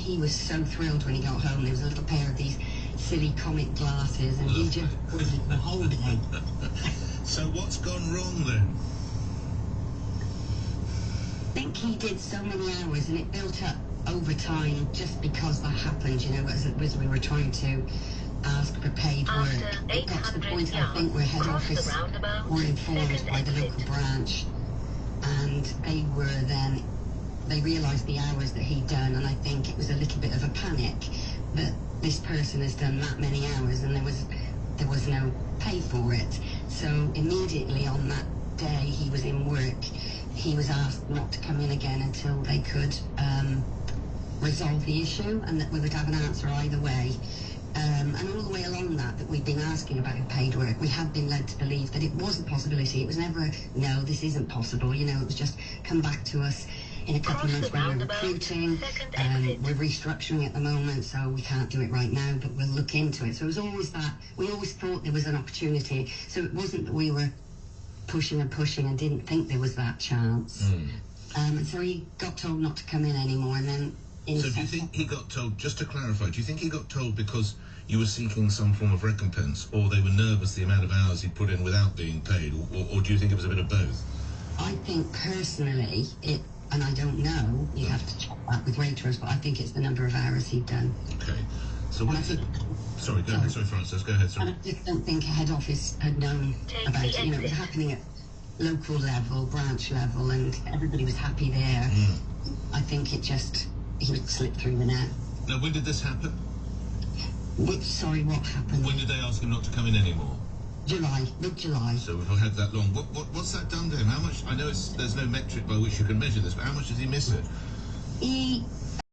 he was so thrilled when he got home. There was a little pair of these silly comic glasses, and he just wasn't the whole day. So what's gone wrong then? I think he did so many hours, and it built up over time just because that happened, you know, as we were trying to ask for paid work. It got to the point, I think, where head office were informed by the local branch, and they realised the hours that he'd done, and I think it was a little bit of a panic that this person has done that many hours and there was no pay for it. So immediately on that day he was in work, he was asked not to come in again until they could resolve the issue, and that we would have an answer either way. And all the way along that we've been asking about paid work, we have been led to believe that it was a possibility. It was never, no, this isn't possible. You know, it was just come back to us in a couple of months when we're recruiting. We're restructuring at the moment, so we can't do it right now, but we'll look into it. So it was always that. We always thought there was an opportunity. So it wasn't that we were pushing and didn't think there was that chance. And so he got told not to come in anymore, and then... So do you think he got told, just to clarify, do you think he got told because you were seeking some form of recompense, or they were nervous the amount of hours he put in without being paid, or do you think it was a bit of both? I think personally, and I don't know, you have to check that with Waitrose, but I think it's the number of hours he'd done. Okay. So what is it? Sorry, go ahead. Sorry, Frances, go ahead. Sorry. And I just don't think head office had known about it. You know, it was happening at local level, branch level, and everybody was happy there. I think it just... he would slip through the net. Now, when did this happen? Sorry, what happened? When did they ask him not to come in anymore? Mid-July. So we've had that long. What's that done to him? How much? I know there's no metric by which you can measure this, but how much did he miss it?